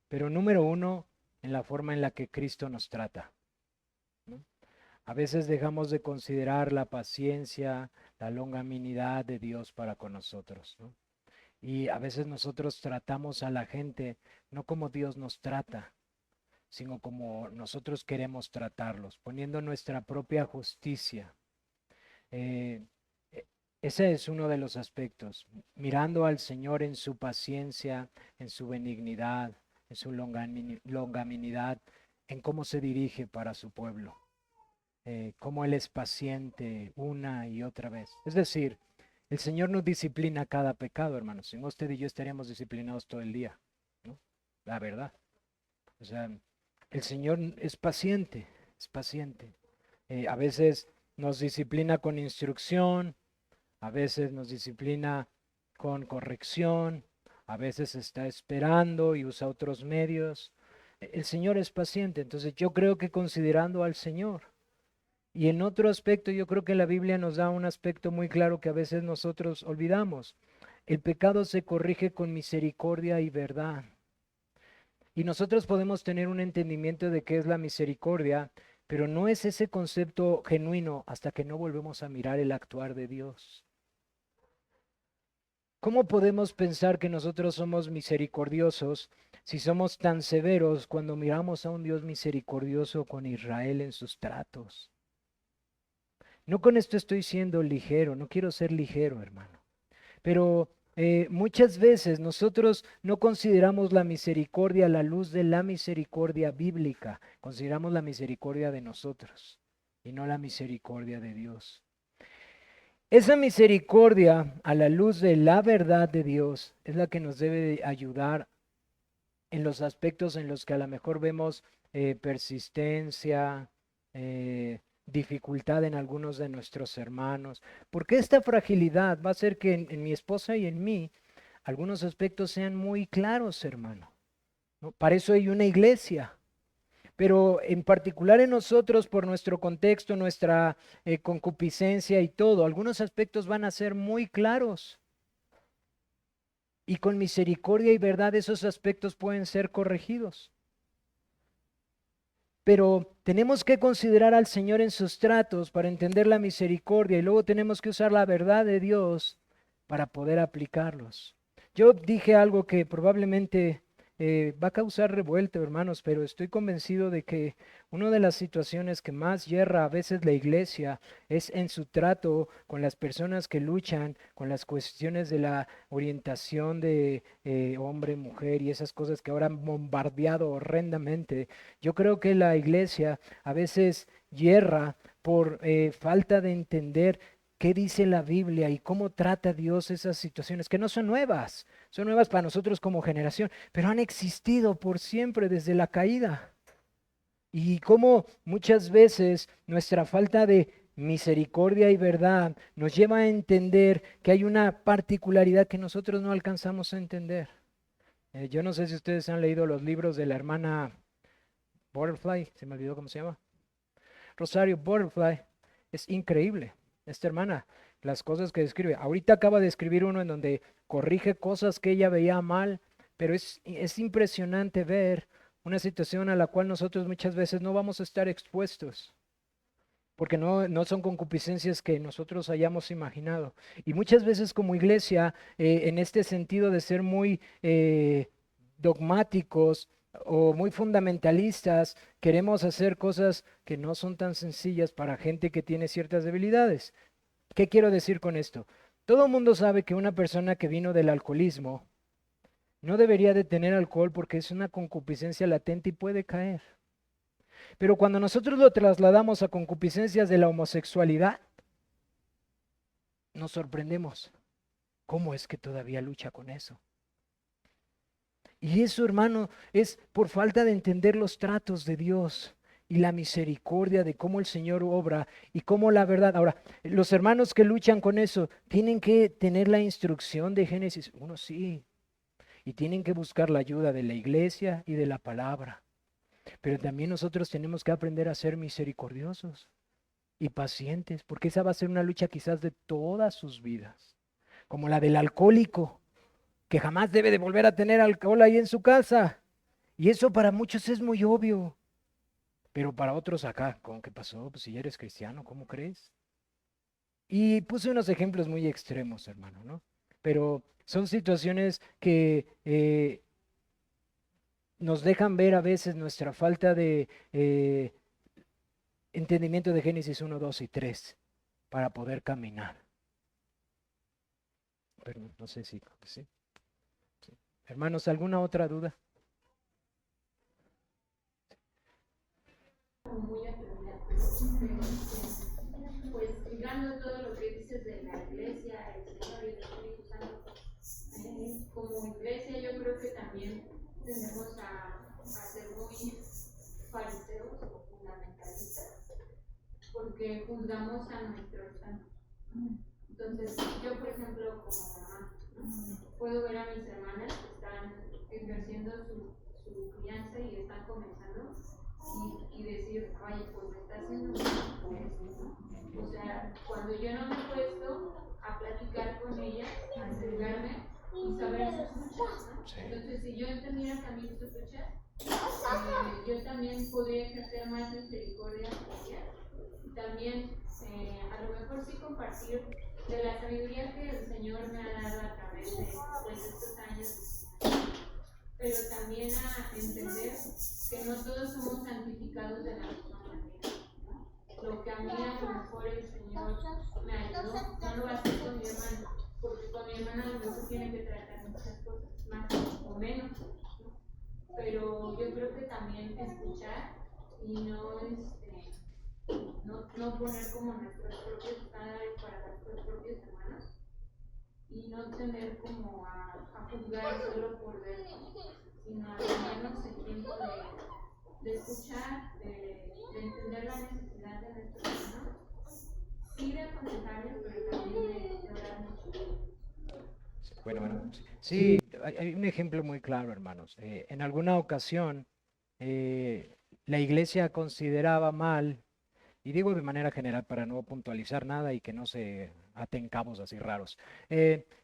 pero número uno, en la forma en la que Cristo nos trata, ¿no? A veces dejamos de considerar la paciencia, la longanimidad de Dios para con nosotros, ¿no? Y a veces nosotros tratamos a la gente no como Dios nos trata, sino como nosotros queremos tratarlos, poniendo nuestra propia justicia. Eh, e- Ese es uno de los aspectos, mirando al Señor en su paciencia, en su benignidad, en su longanimidad, en cómo se dirige para su pueblo, cómo Él es paciente una y otra vez. Es decir, el Señor nos disciplina cada pecado, hermanos. Si no, usted y yo estaríamos disciplinados todo el día, ¿no? La verdad. O sea, el Señor es paciente, es paciente. A veces nos disciplina con instrucción, a veces nos disciplina con corrección, a veces está esperando y usa otros medios. El Señor es paciente, entonces yo creo que considerando al Señor. Y en otro aspecto, yo creo que la Biblia nos da un aspecto muy claro que a veces nosotros olvidamos. El pecado se corrige con misericordia y verdad. Y nosotros podemos tener un entendimiento de qué es la misericordia, pero no es ese concepto genuino hasta que no volvemos a mirar el actuar de Dios. ¿Cómo podemos pensar que nosotros somos misericordiosos si somos tan severos cuando miramos a un Dios misericordioso con Israel en sus tratos? No con esto estoy siendo ligero, no quiero ser ligero, hermano. Pero muchas veces nosotros no consideramos la misericordia a la luz de la misericordia bíblica, consideramos la misericordia de nosotros y no la misericordia de Dios. Esa misericordia a la luz de la verdad de Dios es la que nos debe de ayudar en los aspectos en los que a lo mejor vemos persistencia, dificultad en algunos de nuestros hermanos, porque esta fragilidad va a hacer que en mi esposa y en mí algunos aspectos sean muy claros, hermano, ¿no? Para eso hay una iglesia, pero en particular en nosotros, por nuestro contexto, nuestra concupiscencia y todo, algunos aspectos van a ser muy claros. Y con misericordia y verdad esos aspectos pueden ser corregidos. Pero tenemos que considerar al Señor en sus tratos para entender la misericordia y luego tenemos que usar la verdad de Dios para poder aplicarlos. Yo dije algo que probablemente va a causar revuelta, hermanos, pero estoy convencido de que una de las situaciones que más hierra a veces la iglesia es en su trato con las personas que luchan con las cuestiones de la orientación de hombre, mujer y esas cosas que ahora han bombardeado horrendamente. Yo creo que la iglesia a veces hierra por falta de entender qué dice la Biblia y cómo trata Dios esas situaciones, que no son nuevas, son nuevas para nosotros como generación, pero han existido por siempre desde la caída. Y cómo muchas veces nuestra falta de misericordia y verdad nos lleva a entender que hay una particularidad que nosotros no alcanzamos a entender. Yo no sé si ustedes han leído los libros de la hermana Butterfly, se me olvidó cómo se llama. Rosario Butterfly, es increíble. Esta hermana, las cosas que describe. Ahorita acaba de escribir uno en donde corrige cosas que ella veía mal, pero es impresionante ver una situación a la cual nosotros muchas veces no vamos a estar expuestos, porque no son concupiscencias que nosotros hayamos imaginado. Y muchas veces como iglesia, en este sentido de ser muy dogmáticos o muy fundamentalistas, queremos hacer cosas que no son tan sencillas para gente que tiene ciertas debilidades. ¿Qué quiero decir con esto? Todo el mundo sabe que una persona que vino del alcoholismo No debería de tener alcohol porque es una concupiscencia latente y puede caer. Pero cuando nosotros lo trasladamos a concupiscencias de la homosexualidad, nos sorprendemos. ¿Cómo es que todavía lucha con eso? Y eso, hermano, es por falta de entender los tratos de Dios y la misericordia de cómo el Señor obra y cómo la verdad. Ahora, los hermanos que luchan con eso tienen que tener la instrucción de Génesis 1, sí, y tienen que buscar la ayuda de la iglesia y de la palabra. Pero también nosotros tenemos que aprender a ser misericordiosos y pacientes, porque esa va a ser una lucha quizás de todas sus vidas, como la del alcohólico, que jamás debe de volver a tener alcohol ahí en su casa. Y eso para muchos es muy obvio, pero para otros acá, ¿cómo que pasó? Pues si ya eres cristiano, ¿cómo crees? Y puse unos ejemplos muy extremos, hermano, ¿no? Pero son situaciones que nos dejan ver a veces nuestra falta de entendimiento de Génesis 1, 2 y 3 para poder caminar. Pero no sé si, sí. Hermanos, ¿alguna otra duda? Muy aprendida. Pues ligando todo lo que dices de la iglesia, el Señor y el Espíritu Santo, como iglesia yo creo que también tendemos a ser muy fariseos o fundamentalistas, porque juzgamos a nuestros santos. Entonces, yo por ejemplo como mamá, puedo ver a mis hermanas que están ejerciendo su crianza y están comenzando y decir, ay, pues me está haciendo mal esto. O sea, cuando yo no me he puesto a platicar con ellas, a acercarme y saber sus luchas, ¿no? Sí. Entonces, si yo entendiera también sus luchas, yo también podría ejercer más misericordia con ellas. Y también, a lo mejor sí compartir de la sabiduría que el Señor me ha dado a través de pues, estos años, pero también a entender que no todos somos santificados de la misma manera, ¿no? Lo que a mí a lo mejor el Señor me ayudó, no lo va a hacer con mi hermano, porque con mi hermano a lo mejor tiene que tratar muchas cosas, más o menos, ¿no? Pero yo creo que también escuchar y no poner como nuestros propios estándares para nuestros propios hermanos y no tener como a juzgar solo por ver, sino a tomarnos el tiempo de escuchar, de entender la necesidad de nuestros hermanos, sí de aconsejarles, pero también de orar mucho. Bueno, sí, hay un ejemplo muy claro, hermanos. En alguna ocasión, la iglesia consideraba mal, y digo de manera general para no puntualizar nada y que no se aten cabos así raros,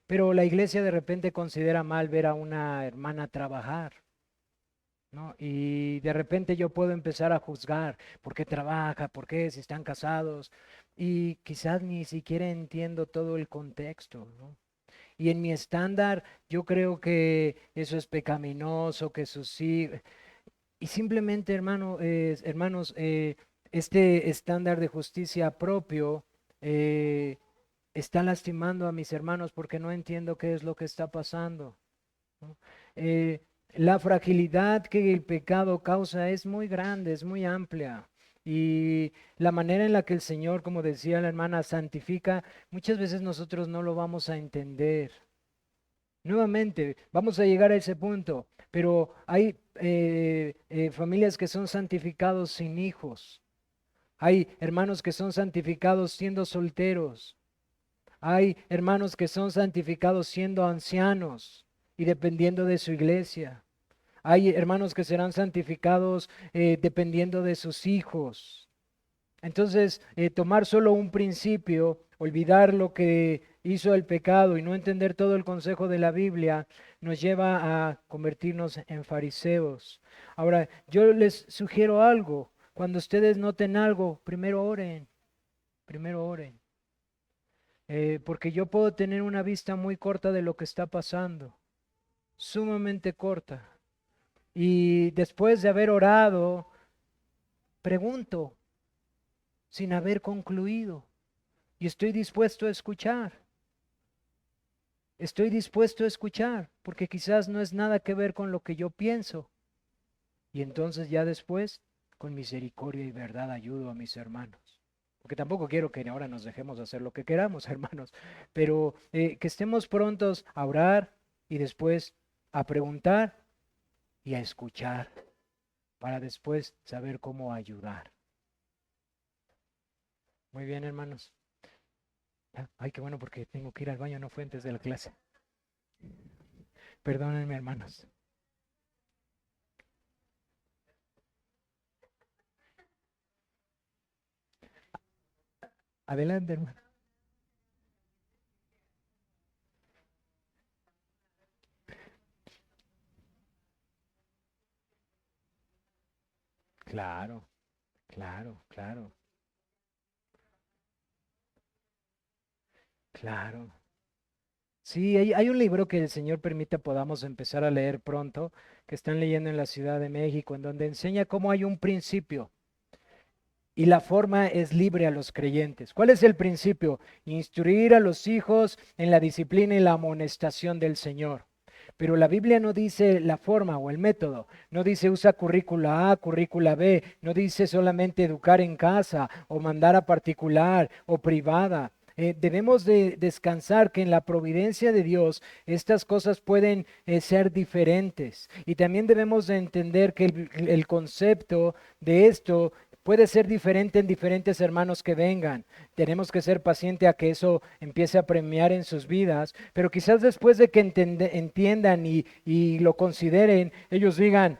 pero la iglesia de repente considera mal ver a una hermana trabajar, ¿no? Y de repente yo puedo empezar a juzgar por qué trabaja, por qué si están casados, y quizás ni siquiera entiendo todo el contexto, ¿no? Y en mi estándar, yo creo que eso es pecaminoso, que eso sí. Y simplemente, hermanos, este estándar de justicia propio está lastimando a mis hermanos porque no entiendo qué es lo que está pasando, ¿no? Eh, la fragilidad que el pecado causa es muy grande, es muy amplia. Y la manera en la que el Señor, como decía la hermana, santifica, muchas veces nosotros no lo vamos a entender. Nuevamente, vamos a llegar a ese punto, pero hay familias que son santificados sin hijos. Hay hermanos que son santificados siendo solteros. Hay hermanos que son santificados siendo ancianos y dependiendo de su iglesia. Hay hermanos que serán santificados dependiendo de sus hijos. Entonces, tomar solo un principio, olvidar lo que hizo el pecado y no entender todo el consejo de la Biblia, nos lleva a convertirnos en fariseos. Ahora, yo les sugiero algo. Cuando ustedes noten algo, primero oren, primero oren. Porque yo puedo tener una vista muy corta de lo que está pasando, sumamente corta. Y después de haber orado, pregunto, sin haber concluido. Y estoy dispuesto a escuchar. estoy dispuesto a escuchar, porque quizás no es nada que ver con lo que yo pienso. Y entonces ya después, con misericordia y verdad, ayudo a mis hermanos. Porque tampoco quiero que ahora nos dejemos hacer lo que queramos, hermanos, pero que estemos prontos a orar y después a preguntar y a escuchar, para después saber cómo ayudar. Muy bien, hermanos. Ay, qué bueno, porque tengo que ir al baño, no fue antes de la clase. Perdónenme, hermanos. Adelante, hermano. Claro, claro, claro, claro. Sí, hay un libro que el Señor permita podamos empezar a leer pronto, que están leyendo en la Ciudad de México, en donde enseña cómo hay un principio y la forma es libre a los creyentes. ¿Cuál es el principio? Instruir a los hijos en la disciplina y la amonestación del Señor. Pero la Biblia no dice la forma o el método, no dice usa currícula A, currícula B, no dice solamente educar en casa o mandar a particular o privada. Debemos de descansar que en la providencia de Dios estas cosas pueden ser diferentes. Y también debemos de entender que el concepto de esto puede ser diferente en diferentes hermanos que vengan. Tenemos que ser pacientes a que eso empiece a premiar en sus vidas, pero quizás después de que entiendan y lo consideren, ellos digan,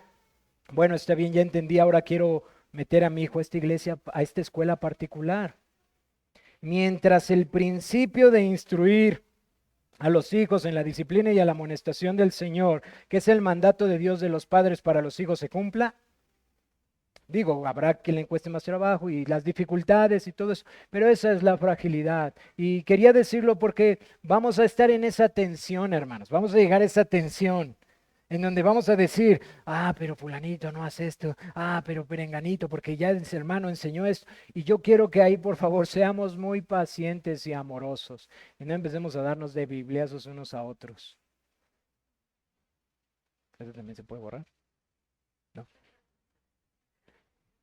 bueno, está bien, ya entendí, ahora quiero meter a mi hijo a esta iglesia, a esta escuela particular. Mientras el principio de instruir a los hijos en la disciplina y a la amonestación del Señor, que es el mandato de Dios de los padres para los hijos, se cumpla, digo, habrá que le cueste más trabajo y las dificultades y todo eso, pero esa es la fragilidad. Y quería decirlo porque vamos a estar en esa tensión, hermanos, vamos a llegar a esa tensión en donde vamos a decir, pero fulanito no hace esto, pero perenganito, porque ya ese hermano enseñó esto. Y yo quiero que ahí, por favor, seamos muy pacientes y amorosos y no empecemos a darnos de bibliazos unos a otros. ¿Eso también se puede borrar? ¿No?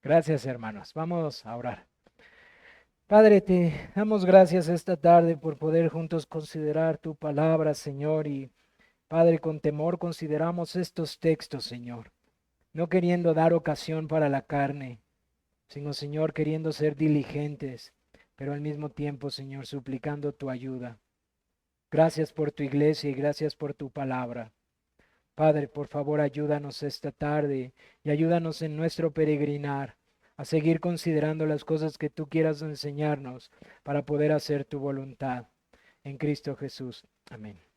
Gracias, hermanos. Vamos a orar. Padre, te damos gracias esta tarde por poder juntos considerar tu palabra, Señor, y Padre, con temor consideramos estos textos, Señor, no queriendo dar ocasión para la carne, sino, Señor, queriendo ser diligentes, pero al mismo tiempo, Señor, suplicando tu ayuda. Gracias por tu iglesia y gracias por tu palabra. Padre, por favor, ayúdanos esta tarde y ayúdanos en nuestro peregrinar a seguir considerando las cosas que tú quieras enseñarnos para poder hacer tu voluntad. En Cristo Jesús. Amén.